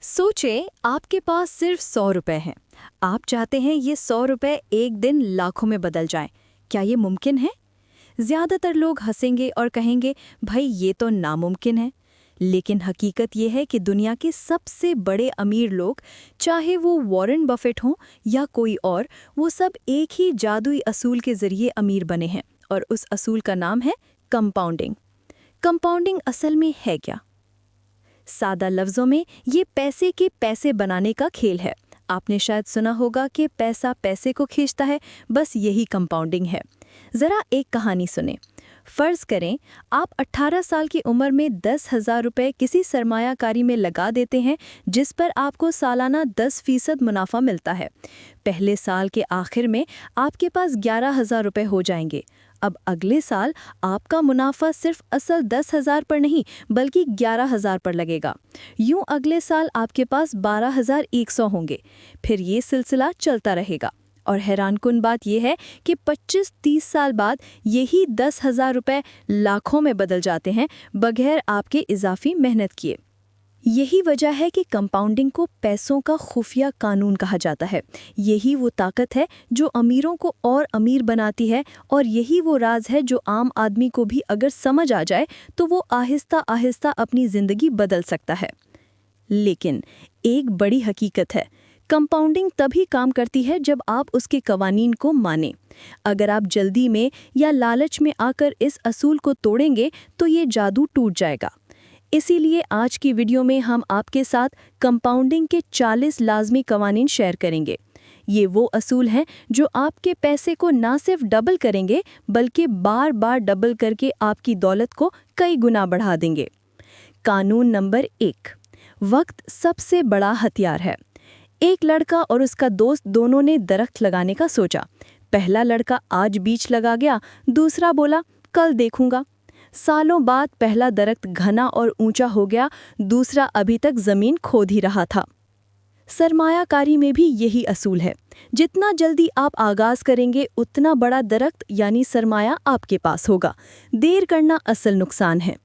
सोचे आपके पास सिर्फ 100 रुपए हैं। आप चाहते हैं ये 100 रुपए एक दिन लाखों में बदल जाएं। क्या ये मुमकिन है? ज्यादातर लोग हंसेंगे और कहेंगे भाई ये तो नामुमकिन है। लेकिन हकीकत ये है कि दुनिया के सबसे बड़े अमीर लोग, चाहे वो वॉरेन बफेट हों या कोई और, वो सब एक ही जादुई असूल के जरिए अमीर बने हैं। और उस असूल का नाम है कंपाउंडिंग। कंपाउंडिंग असल में है क्या? सादा लफ्ज़ों में ये पैसे के पैसे बनाने का खेल है। आपने शायद सुना होगा कि पैसा पैसे को खींचता है, बस यही कंपाउंडिंग है। ज़रा एक कहानी सुने। फ़र्ज़ करें आप 18 साल की उम्र में 10,000 रुपये किसी सरमायाकारी में लगा देते हैं, जिस पर आपको सालाना 10% मुनाफा मिलता है। पहले साल के आखिर में आपके पास 11,000 रुपये हो जाएंगे। अब अगले साल आपका मुनाफा सिर्फ असल 10,000 पर नहीं बल्कि 11,000 पर लगेगा। यूं अगले साल आपके पास 12,100 होंगे। फिर ये सिलसिला चलता रहेगा। और हैरानकुन बात यह है कि 25-30 साल बाद यही 10,000 रुपये लाखों में बदल जाते हैं, बगैर आपके इजाफी मेहनत किए। यही वजह है कि कंपाउंडिंग को पैसों का खुफिया कानून कहा जाता है। यही वो ताकत है जो अमीरों को और अमीर बनाती है, और यही वो राज है जो आम आदमी को भी अगर समझ आ जाए तो वो आहिस्ता आहिस्ता अपनी ज़िंदगी बदल सकता है। लेकिन एक बड़ी हकीकत है, कंपाउंडिंग तभी काम करती है जब आप उसके कवानीन को मानें। अगर आप जल्दी में या लालच में आकर इस असूल को तोड़ेंगे तो ये जादू टूट जाएगा। इसीलिए आज की वीडियो में हम आपके साथ कंपाउंडिंग के 40 लाजमी कवानीन शेयर करेंगे। ये वो असूल हैं जो आपके पैसे को ना सिर्फ डबल करेंगे बल्कि बार बार डबल करके आपकी दौलत को कई गुना बढ़ा देंगे। कानून नंबर 1, वक्त सबसे बड़ा हथियार है। एक लड़का और उसका दोस्त दोनों ने दरख्त लगाने का सोचा। पहला लड़का आज बीज लगा गया, दूसरा बोला कल देखूंगा। सालों बाद पहला दरख्त घना और ऊंचा हो गया, दूसरा अभी तक जमीन खोद ही रहा था। सरमायाकारी में भी यही असूल है। जितना जल्दी आप आगाज करेंगे उतना बड़ा दरख्त यानी सरमाया आपके पास होगा। देर करना असल नुकसान है।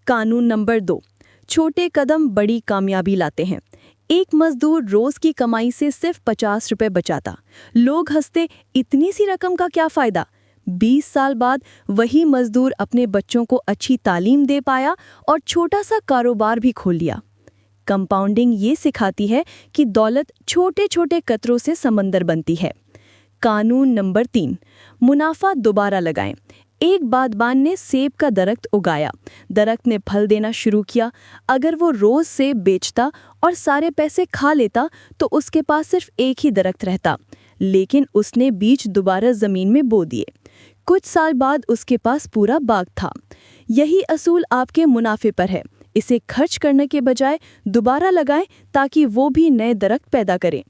कानून नंबर 2, छोटे कदम बड़ी कामयाबी लाते हैं। एक मजदूर रोज की कमाई से सिर्फ 50 रुपए बचाता। लोग हंसते, इतनी सी रकम का क्या फायदा। 20 साल बाद वही मजदूर अपने बच्चों को अच्छी तालीम दे पाया और छोटा सा कारोबार भी खोल लिया। कंपाउंडिंग ये सिखाती है कि दौलत छोटे छोटे कतरों से समंदर बनती है। कानून नंबर 3, मुनाफा दोबारा लगाएं। एक बागबान ने सेब का दरख्त उगाया। दरख्त ने फल देना शुरू किया। अगर वो रोज सेब बेचता और सारे पैसे खा लेता तो उसके पास सिर्फ एक ही दरख्त रहता। लेकिन उसने बीज दोबारा जमीन में बो दिए। कुछ साल बाद उसके पास पूरा बाग था। यही असूल आपके मुनाफे पर है। इसे खर्च करने के बजाय दोबारा लगाएं ताकि वो भी नए दरख्त पैदा करें।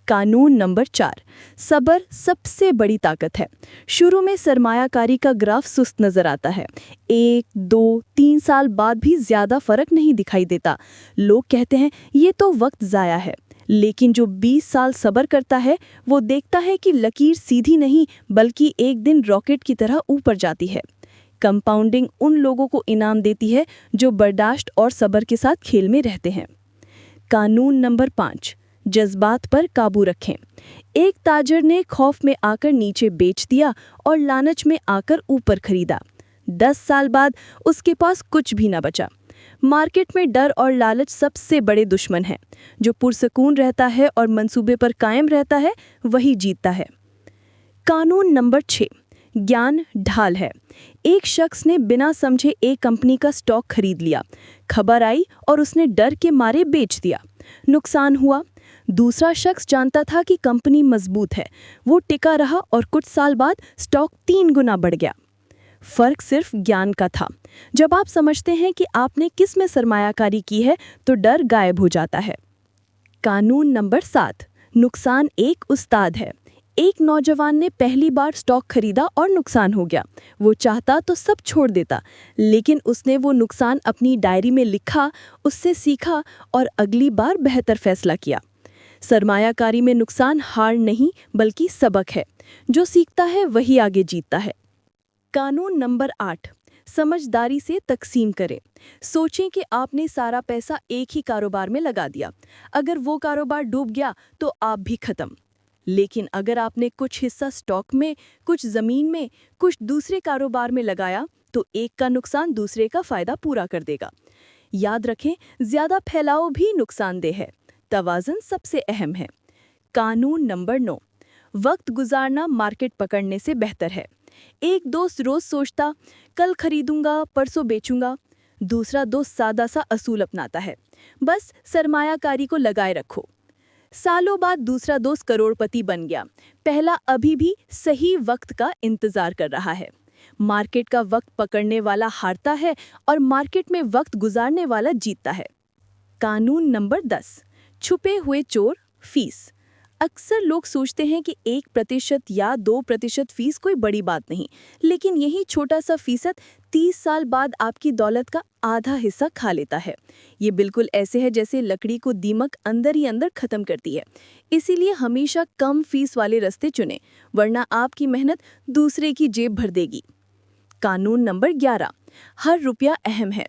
कानून नंबर 4, सब्र सबसे बड़ी ताकत है। शुरू में सरमायाकारी का ग्राफ सुस्त नजर आता है। 1, 2, 3 साल बाद भी ज्यादा फर्क नहीं दिखाई देता। लोग कहते हैं ये तो वक्त जाया है। लेकिन जो 20 साल सब्र करता है वो देखता है कि लकीर सीधी नहीं बल्कि एक दिन रॉकेट की तरह ऊपर जाती है। कंपाउंडिंग उन लोगों को इनाम देती है जो बर्दाश्त और सब्र के साथ खेल में रहते हैं। कानून नंबर 5, जज्बात पर काबू रखें। एक ताजर ने खौफ में आकर नीचे बेच दिया और लालच में आकर ऊपर खरीदा। 10 साल बाद उसके पास कुछ भी न बचा। मार्केट में डर और लालच सबसे बड़े दुश्मन हैं। जो पुरसकून रहता है और मंसूबे पर कायम रहता है वही जीतता है। कानून नंबर 6, ज्ञान ढाल है। एक शख्स ने बिना समझे एक कंपनी का स्टॉक खरीद लिया। खबर आई और उसने डर के मारे बेच दिया। नुकसान हुआ। दूसरा शख्स जानता था कि कंपनी मजबूत है। वो टिका रहा और कुछ साल बाद स्टॉक 3 गुना बढ़ गया। फर्क सिर्फ ज्ञान का था। जब आप समझते हैं कि आपने किस में सरमायाकारी की है तो डर गायब हो जाता है। कानून नंबर 7, नुकसान एक उस्ताद है। एक नौजवान ने पहली बार स्टॉक खरीदा और नुकसान हो गया। वो चाहता तो सब छोड़ देता, लेकिन उसने वो नुकसान अपनी डायरी में लिखा, उससे सीखा और अगली बार बेहतर फैसला किया। सरमायाकारी में नुकसान हार नहीं बल्कि सबक है। जो सीखता है वही आगे जीतता है। कानून नंबर 8, समझदारी से तकसीम करें। सोचें कि आपने सारा पैसा एक ही कारोबार में लगा दिया। अगर वो कारोबार डूब गया तो आप भी खत्म। लेकिन अगर आपने कुछ हिस्सा स्टॉक में, कुछ ज़मीन में, कुछ दूसरे कारोबार में लगाया तो एक का नुकसान दूसरे का फायदा पूरा कर देगा। याद रखें, ज़्यादा फैलाव भी नुकसानदेह है। तवाज़ुन सबसे अहम है। कानून नंबर 9, वक्त गुजारना मार्केट पकड़ने से बेहतर है। एक दोस्त रोज सोचता कल खरीदूंगा परसों बेचूंगा। दूसरा दोस्त सादा सा असूल अपनाता है, बस सरमायाकारी को लगाए रखो। सालों बाद दूसरा दोस्त करोड़पति बन गया। पहला अभी भी सही वक्त का इंतजार कर रहा है। मार्केट का वक्त पकड़ने वाला हारता है और मार्केट में वक्त गुजारने वाला जीतता है। कानून नंबर 10, छुपे हुए चोर फीस। अक्सर लोग सोचते हैं कि 1% या 2% फीस कोई बड़ी बात नहीं, लेकिन यही छोटा सा फीसद 30 साल बाद आपकी दौलत का आधा हिस्सा खा लेता है। ये बिल्कुल ऐसे है जैसे लकड़ी को दीमक अंदर ही अंदर खत्म करती है। इसीलिए हमेशा कम फीस वाले रास्ते चुनें, वरना आपकी मेहनत दूसरे की जेब भर देगी। कानून नंबर 11, हर रुपया अहम है।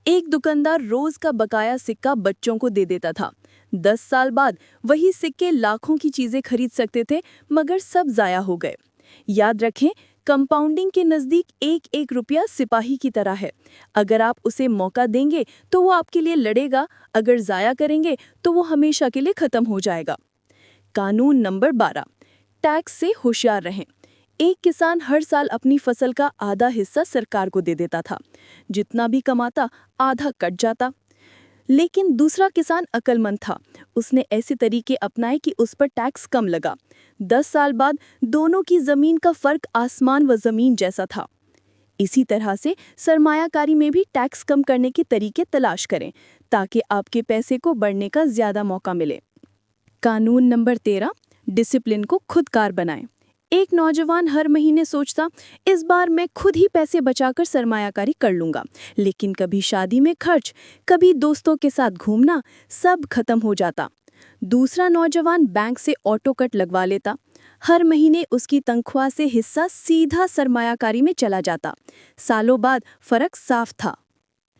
एक दुकानदार रोज का बकाया सिक्का बच्चों को दे देता था। 10 साल बाद वही सिक्के लाखों की चीजें खरीद सकते थे, मगर सब जाया हो गए। याद रखें, कंपाउंडिंग के नज़दीक एक एक रुपया सिपाही की तरह है। अगर आप उसे मौका देंगे तो वो आपके लिए लड़ेगा, अगर जाया करेंगे तो वो हमेशा के लिए खत्म हो जाएगा। कानून नंबर 12, टैक्स से होशियार रहें। एक किसान हर साल अपनी फसल का आधा हिस्सा सरकार को दे देता था। जितना भी कमाता आधा कट जाता। लेकिन दूसरा किसान अक्लमंद था। उसने ऐसे तरीके अपनाए कि उस पर टैक्स कम लगा। 10 साल बाद दोनों की जमीन का फर्क आसमान व जमीन जैसा था। इसी तरह से सरमायाकारी में भी टैक्स कम करने के तरीके तलाश करें, ताकि आपके पैसे को बढ़ने का ज्यादा मौका मिले। कानून नंबर 13, डिसिप्लिन को खुदकार बनाएं। एक नौजवान हर महीने सोचता, इस बार मैं खुद ही पैसे बचाकर सरमायाकारी कर लूंगा। लेकिन कभी शादी में खर्च, कभी दोस्तों के साथ घूमना, सब खत्म हो जाता। दूसरा नौजवान बैंक से ऑटो कट लगवा लेता। हर महीने उसकी तनख्वाह से हिस्सा सीधा सरमायाकारी में चला जाता। सालों बाद फर्क साफ था।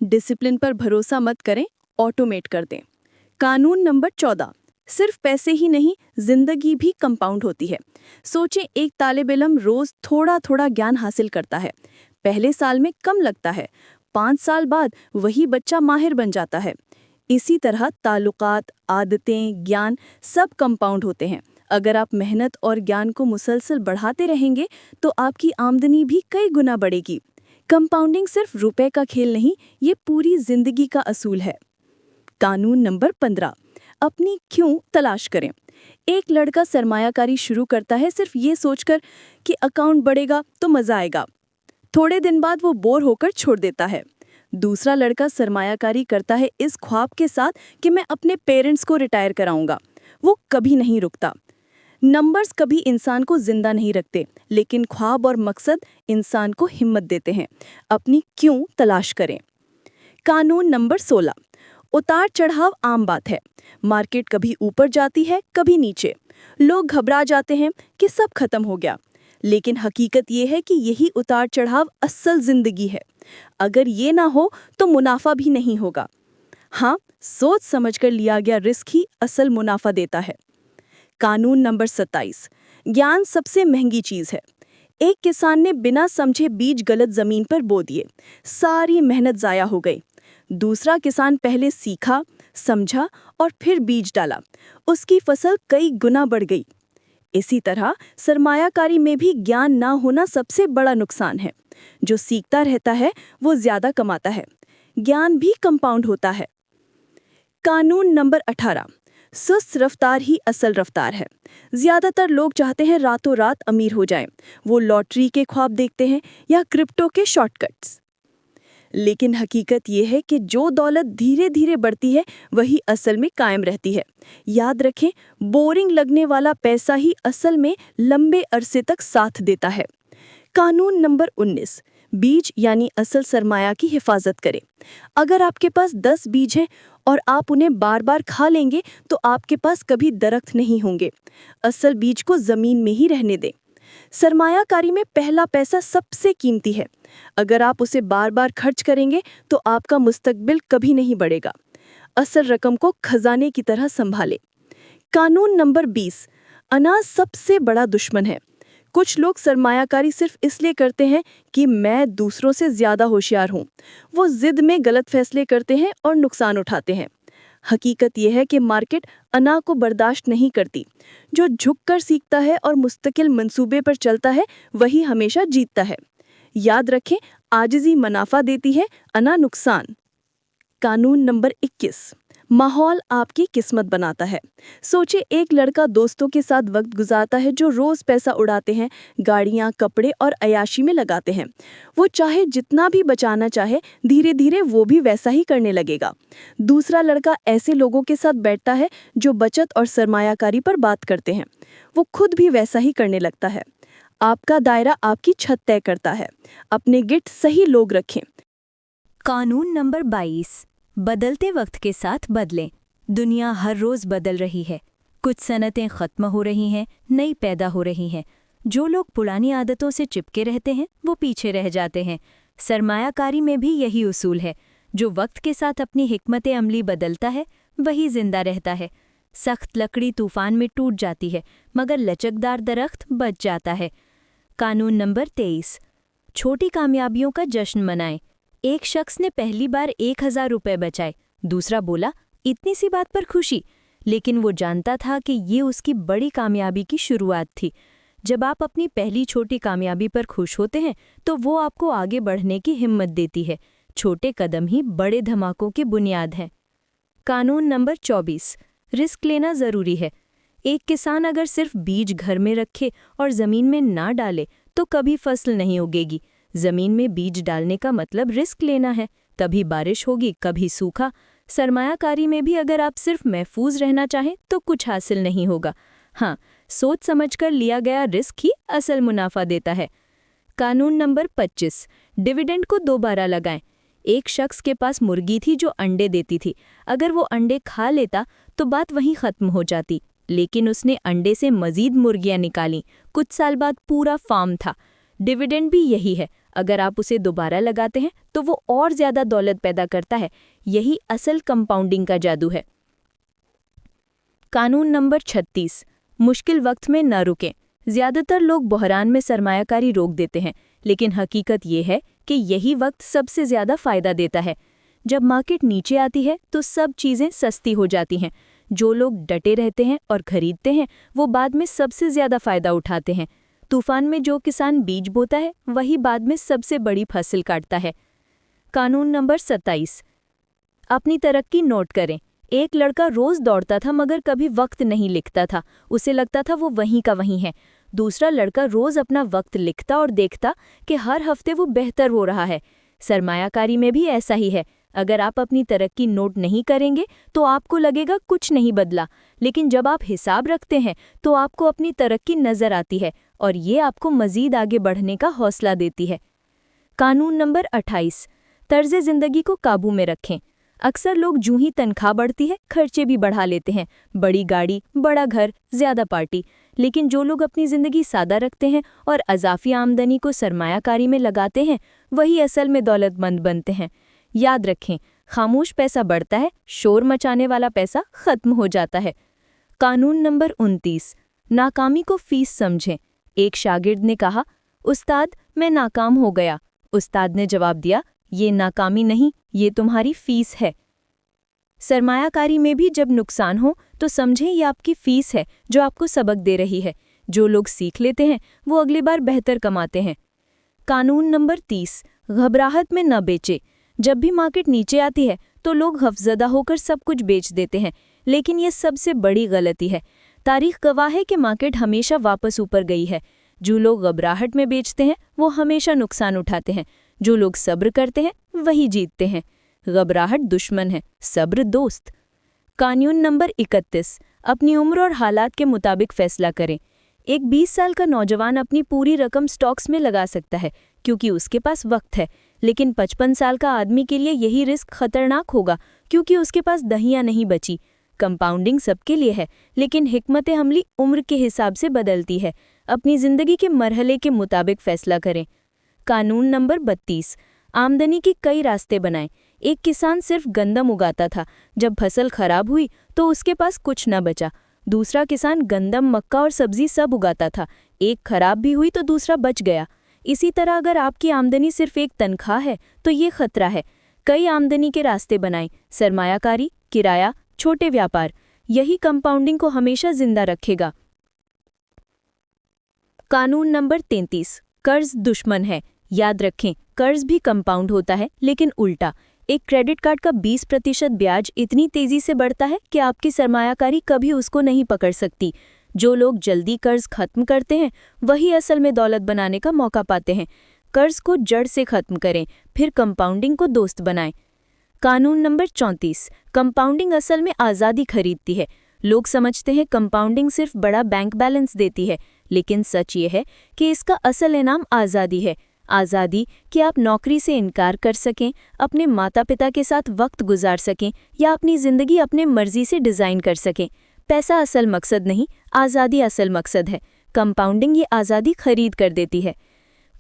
डिसिप्लिन पर भरोसा मत करें, ऑटोमेट कर दें। कानून नंबर 14, सिर्फ पैसे ही नहीं, जिंदगी भी कंपाउंड होती है। सोचें, एक तालिब इल्म रोज थोड़ा थोड़ा ज्ञान हासिल करता है। पहले साल में कम लगता है, 5 साल बाद वही बच्चा माहिर बन जाता है। इसी तरह ताल्लुकात, आदतें, ज्ञान सब कंपाउंड होते हैं। अगर आप मेहनत और ज्ञान को मुसलसल बढ़ाते रहेंगे तो आपकी आमदनी भी कई गुना बढ़ेगी। कंपाउंडिंग सिर्फ रुपए का खेल नहीं, ये पूरी जिंदगी का असूल है। कानून नंबर 15, अपनी क्यों तलाश करें। एक लड़का सरमायाकारी शुरू करता है सिर्फ ये सोचकर कि अकाउंट बढ़ेगा तो मजा आएगा। थोड़े दिन बाद वो बोर होकर छोड़ देता है। दूसरा लड़का सरमायाकारी करता है इस ख्वाब के साथ कि मैं अपने पेरेंट्स को रिटायर कराऊंगा। वो कभी नहीं रुकता। नंबर्स कभी इंसान को जिंदा नहीं रखते, लेकिन ख्वाब और मकसद इंसान को हिम्मत देते हैं। अपनी क्यों तलाश करें। कानून नंबर 16, उतार चढ़ाव आम बात है। मार्केट कभी ऊपर जाती है, कभी नीचे। लोग घबरा जाते हैं कि सब खत्म हो गया, लेकिन हकीकत ये है कि यही उतार चढ़ाव असल जिंदगी है। अगर ये ना हो तो मुनाफा भी नहीं होगा। हाँ, सोच समझकर लिया गया रिस्क ही असल मुनाफा देता है। कानून नंबर 27, ज्ञान सबसे महंगी चीज है। एक किसान ने बिना समझे बीज गलत जमीन पर बो दिए, सारी मेहनत जाया हो गई। दूसरा किसान पहले सीखा, समझा और फिर बीज डाला। उसकी फसल कई गुना बढ़ गई। इसी तरह सरमायाकारी में भी ज्ञान ना होना सबसे बड़ा नुकसान है। जो सीखता रहता है वो ज्यादा कमाता है। ज्ञान भी कंपाउंड होता है। कानून नंबर 18, सुस्त रफ्तार ही असल रफ्तार है। ज्यादातर लोग चाहते हैं रातों रात अमीर हो जाएं। वो लॉटरी के ख्वाब देखते हैं या क्रिप्टो के शॉर्टकट्स। लेकिन हकीकत यह है कि जो दौलत धीरे धीरे बढ़ती है वही असल में कायम रहती है। याद रखें, बोरिंग लगने वाला पैसा ही असल में लंबे अरसे तक साथ देता है। कानून नंबर 19, बीज यानी असल सरमाया की हिफाजत करें। अगर आपके पास 10 बीज हैं और आप उन्हें बार बार खा लेंगे तो आपके पास कभी दरख्त नहीं होंगे। असल बीज को जमीन में ही रहने दें। सरमायाकारी में पहला पैसा सबसे कीमती है। अगर आप उसे बार बार खर्च करेंगे तो आपका मुस्तकबिल कभी नहीं बढ़ेगा। असल रकम को खजाने की तरह संभालें। कानून नंबर 20, अनाज सबसे बड़ा दुश्मन है। कुछ लोग सरमायाकारी सिर्फ इसलिए करते हैं कि मैं दूसरों से ज्यादा होशियार हूँ। वो जिद में गलत फैसले करते हैं और नुकसान उठाते हैं। हकीकत यह है कि मार्केट अना को बर्दाश्त नहीं करती। जो झुककर सीखता है और मुस्तकिल मंसूबे पर चलता है वही हमेशा जीतता है। याद रखें, आजिज़ी मुनाफा देती है, अना नुकसान। कानून नंबर 21, माहौल आपकी किस्मत बनाता है। सोचे, एक लड़का दोस्तों के साथ वक्त गुजारता है जो रोज पैसा उड़ाते हैं, गाड़ियां, कपड़े और अयाशी में लगाते हैं। वो चाहे जितना भी बचाना चाहे, धीरे धीरे वो भी वैसा ही करने लगेगा। दूसरा लड़का ऐसे लोगों के साथ बैठता है जो बचत और सरमायाकारी पर बात करते हैं। वो खुद भी वैसा ही करने लगता है। आपका दायरा आपकी छत तय करता है। अपने गिट सही लोग रखें। कानून नंबर 22, बदलते वक्त के साथ बदलें। दुनिया हर रोज बदल रही है। कुछ सनतें खत्म हो रही हैं, नई पैदा हो रही हैं। जो लोग पुरानी आदतों से चिपके रहते हैं वो पीछे रह जाते हैं। सरमायाकारी में भी यही उसूल है। जो वक्त के साथ अपनी हिकमत अमली बदलता है वही जिंदा रहता है। सख्त लकड़ी तूफान में टूट जाती है मगर लचकदार दरख्त बच जाता है। कानून नंबर 23, छोटी कामयाबियों का जश्न मनाएं। एक शख्स ने पहली बार 1000 रुपये बचाए। दूसरा बोला, इतनी सी बात पर खुशी? लेकिन वो जानता था कि ये उसकी बड़ी कामयाबी की शुरुआत थी। जब आप अपनी पहली छोटी कामयाबी पर खुश होते हैं तो वो आपको आगे बढ़ने की हिम्मत देती है। छोटे कदम ही बड़े धमाकों की बुनियाद हैं। कानून नंबर 24, रिस्क लेना ज़रूरी है। एक किसान अगर सिर्फ बीज घर में रखे और ज़मीन में ना डाले तो कभी फसल नहीं उगेगी। ज़मीन में बीज डालने का मतलब रिस्क लेना है। कभी बारिश होगी, कभी सूखा। सरमायाकारी में भी अगर आप सिर्फ महफूज रहना चाहें तो कुछ हासिल नहीं होगा। हाँ, सोच समझकर लिया गया रिस्क ही असल मुनाफा देता है। कानून नंबर 25, डिविडेंड को दोबारा लगाएं। एक शख्स के पास मुर्गी थी जो अंडे देती थी। अगर वो अंडे खा लेता तो बात वहीं ख़त्म हो जाती, लेकिन उसने अंडे से मज़ीद मुर्गियाँ निकालीं। कुछ साल बाद पूरा फार्म था। डिविडेंड भी यही है। अगर आप उसे दोबारा लगाते हैं तो वो और ज़्यादा दौलत पैदा करता है। यही असल कंपाउंडिंग का जादू है। कानून नंबर 36, मुश्किल वक्त में न रुकें। ज़्यादातर लोग बहरान में सरमायाकारी रोक देते हैं, लेकिन हकीकत ये है कि यही वक्त सबसे ज़्यादा फ़ायदा देता है। जब मार्केट नीचे आती है तो सब चीज़ें सस्ती हो जाती हैं। जो लोग डटे रहते हैं और खरीदते हैं वो बाद में सबसे ज़्यादा फ़ायदा उठाते हैं। तूफान में जो किसान बीज बोता है वही बाद में सबसे बड़ी फसल काटता है। कानून नंबर 27, अपनी तरक्की नोट करें। एक लड़का रोज दौड़ता था मगर कभी वक्त नहीं लिखता था। उसे लगता था वो वहीं का वहीं है। दूसरा लड़का रोज अपना वक्त लिखता और देखता कि हर हफ्ते वो बेहतर हो रहा है। सरमायाकारी में भी ऐसा ही है। अगर आप अपनी तरक्की नोट नहीं करेंगे तो आपको लगेगा कुछ नहीं बदला, लेकिन जब आप हिसाब रखते हैं तो आपको अपनी तरक्की नजर आती है और ये आपको मजीद आगे बढ़ने का हौसला देती है। कानून नंबर 28, तर्ज ज़िंदगी को काबू में रखें। अक्सर लोग जूं ही तनख्वाह बढ़ती है खर्चे भी बढ़ा लेते हैं। बड़ी गाड़ी, बड़ा घर, ज़्यादा पार्टी। लेकिन जो लोग अपनी ज़िंदगी सादा रखते हैं और अजाफी आमदनी को सरमायाकारी में लगाते हैं वही असल में दौलतमंद बनते हैं। याद रखें, खामोश पैसा बढ़ता है, शोर मचाने वाला पैसा ख़त्म हो जाता है। कानून नंबर 29, नाकामी को फीस समझें। एक शागिर्द ने कहा, उस्ताद मैं नाकाम हो गया। उस्ताद ने जवाब दिया, ये नाकामी नहीं, ये तुम्हारी फीस है। सरमायाकारी में भी जब नुकसान हो तो समझें ये आपकी फीस है जो आपको सबक दे रही है। जो लोग सीख लेते हैं वो अगली बार बेहतर कमाते हैं। कानून नंबर 30, घबराहट में न बेचे। जब भी मार्केट नीचे आती है तो लोग खौफजदा होकर सब कुछ बेच देते हैं, लेकिन ये सबसे बड़ी गलती है। तारीख गवाह है कि मार्केट हमेशा वापस ऊपर गई है। जो लोग घबराहट में बेचते हैं वो हमेशा नुकसान उठाते हैं। जो लोग सब्र करते हैं वही जीतते हैं। घबराहट दुश्मन है, सब्र दोस्त। कानून नंबर 31, अपनी उम्र और हालात के मुताबिक फैसला करें। एक 20 साल का नौजवान अपनी पूरी रकम स्टॉक्स में लगा सकता है क्योंकि उसके पास वक्त है, लेकिन 55 साल का आदमी के लिए यही रिस्क खतरनाक होगा क्योंकि उसके पास दहियां नहीं बची। कंपाउंडिंग सबके लिए है, लेकिन हिकमत अमली उम्र के हिसाब से बदलती है। अपनी जिंदगी के मरहले के मुताबिक फैसला करें। कानून नंबर 32, आमदनी के कई रास्ते बनाएं। एक किसान सिर्फ गंदम उगाता था, जब फसल खराब हुई तो उसके पास कुछ न बचा। दूसरा किसान गंदम, मक्का और सब्जी सब उगाता था, एक खराब भी हुई तो दूसरा बच गया। इसी तरह अगर आपकी आमदनी सिर्फ एक तनख्वाह है तो ये खतरा है। कई आमदनी के रास्ते बनाएं, सरमायाकारी, किराया, छोटे व्यापार। यही कंपाउंडिंग को हमेशा जिंदा रखेगा। कानून नंबर 33, कर्ज दुश्मन है। याद रखें, कर्ज भी कंपाउंड होता है, लेकिन उल्टा। एक क्रेडिट कार्ड का 20% ब्याज इतनी तेजी से बढ़ता है कि आपकी सरमायाकारी कभी उसको नहीं पकड़ सकती। जो लोग जल्दी कर्ज खत्म करते हैं वही असल में दौलत बनाने का मौका पाते हैं। कर्ज को जड़ से खत्म करें, फिर कंपाउंडिंग को दोस्त बनाएं। कानून नंबर 34, कंपाउंडिंग असल में आज़ादी खरीदती है। लोग समझते हैं कंपाउंडिंग सिर्फ बड़ा बैंक बैलेंस देती है, लेकिन सच ये है कि इसका असल इनाम आज़ादी है। आज़ादी कि आप नौकरी से इनकार कर सकें, अपने माता पिता के साथ वक्त गुजार सकें या अपनी ज़िंदगी अपने मर्जी से डिज़ाइन कर सकें। पैसा असल मकसद नहीं, आज़ादी असल मकसद है। कंपाउंडिंग ये आज़ादी खरीद कर देती है।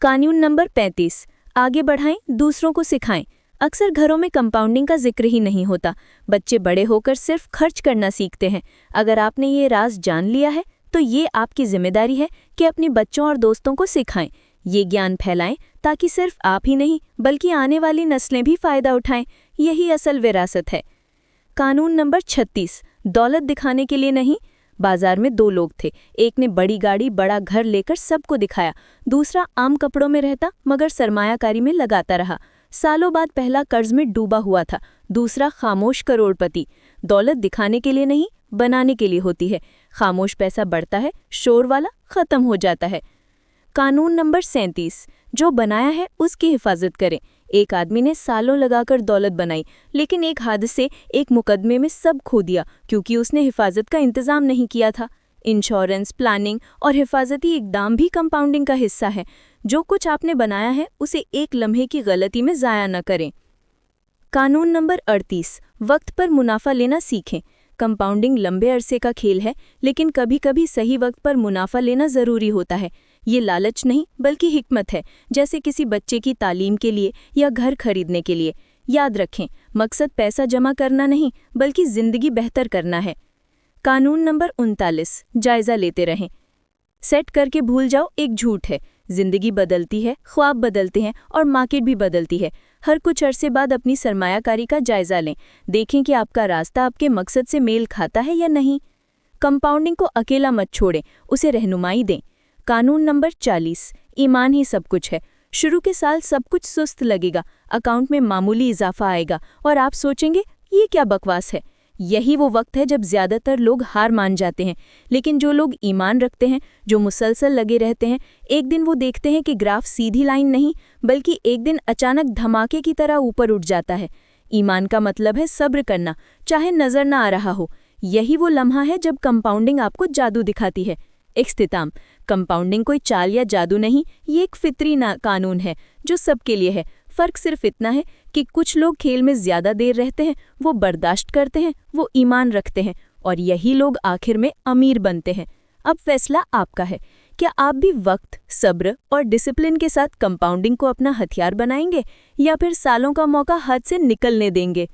कानून नंबर 35, आगे बढ़ाएं, दूसरों को सिखाएं। अक्सर घरों में कंपाउंडिंग का जिक्र ही नहीं होता। बच्चे बड़े होकर सिर्फ खर्च करना सीखते हैं। अगर आपने ये राज जान लिया है तो ये आपकी जिम्मेदारी है कि अपने बच्चों और दोस्तों को सिखाएं। ये ज्ञान फैलाएं ताकि सिर्फ आप ही नहीं बल्कि आने वाली नस्लें भी फ़ायदा उठाएं। यही असल विरासत है। कानून नंबर 36, दौलत दिखाने के लिए नहीं। बाजार में 2 लोग थे, एक ने बड़ी गाड़ी, बड़ा घर लेकर सबको दिखाया, दूसरा आम कपड़ों में रहता मगर सरमायाकारी में लगाता रहा। सालों बाद पहला कर्ज में डूबा हुआ था, दूसरा खामोश करोड़पति। दौलत दिखाने के लिए नहीं, बनाने के लिए होती है। खामोश पैसा बढ़ता है, शोर वाला खत्म हो जाता है। कानून नंबर 37, जो बनाया है उसकी हिफाजत करें। एक आदमी ने सालों लगाकर दौलत बनाई, लेकिन एक हादसे, एक मुकदमे में सब खो दिया क्योंकि उसने हिफाजत का इंतजाम नहीं किया था। इंश्योरेंस, प्लानिंग और हिफाजती इकदाम भी कंपाउंडिंग का हिस्सा है। जो कुछ आपने बनाया है उसे एक लम्हे की गलती में ज़ाया न करें। कानून नंबर 38, वक्त पर मुनाफा लेना सीखें। कंपाउंडिंग लंबे अरसे का खेल है, लेकिन कभी कभी सही वक्त पर मुनाफा लेना ज़रूरी होता है। ये लालच नहीं बल्कि हिकमत है, जैसे किसी बच्चे की तालीम के लिए या घर खरीदने के लिए। याद रखें, मकसद पैसा जमा करना नहीं बल्कि ज़िंदगी बेहतर करना है। कानून नंबर 39, जायज़ा लेते रहें। सेट करके भूल जाओ एक झूठ है। ज़िंदगी बदलती है, ख्वाब बदलते हैं और मार्केट भी बदलती है। हर कुछ अरसे बाद अपनी सरमायाकारी का जायज़ा लें, देखें कि आपका रास्ता आपके मकसद से मेल खाता है या नहीं। कंपाउंडिंग को अकेला मत छोड़ें, उसे रहनुमाई दें। कानून नंबर 40, ईमान ही सब कुछ है। शुरू के साल सब कुछ सुस्त लगेगा, अकाउंट में मामूली इजाफा आएगा और आप सोचेंगे ये क्या बकवास है। यही वो वक्त है जब ज़्यादातर लोग हार मान जाते हैं, लेकिन जो लोग ईमान रखते हैं, जो मुसलसल लगे रहते हैं, एक दिन वो देखते हैं कि ग्राफ सीधी लाइन नहीं बल्कि एक दिन अचानक धमाके की तरह ऊपर उठ जाता है। ईमान का मतलब है सब्र करना, चाहे नज़र ना आ रहा हो। यही वो लम्हा है जब कंपाउंडिंग आपको जादू दिखाती है। इख्तिताम, कंपाउंडिंग कोई चाल या जादू नहीं, ये एक फितरी कानून है जो सबके लिए है। फ़र्क सिर्फ इतना है कि कुछ लोग खेल में ज़्यादा देर रहते हैं, वो बर्दाश्त करते हैं, वो ईमान रखते हैं, और यही लोग आखिर में अमीर बनते हैं। अब फैसला आपका है, क्या आप भी वक्त, सब्र और डिसिप्लिन के साथ कंपाउंडिंग को अपना हथियार बनाएंगे या फिर सालों का मौका हाथ से निकलने देंगे।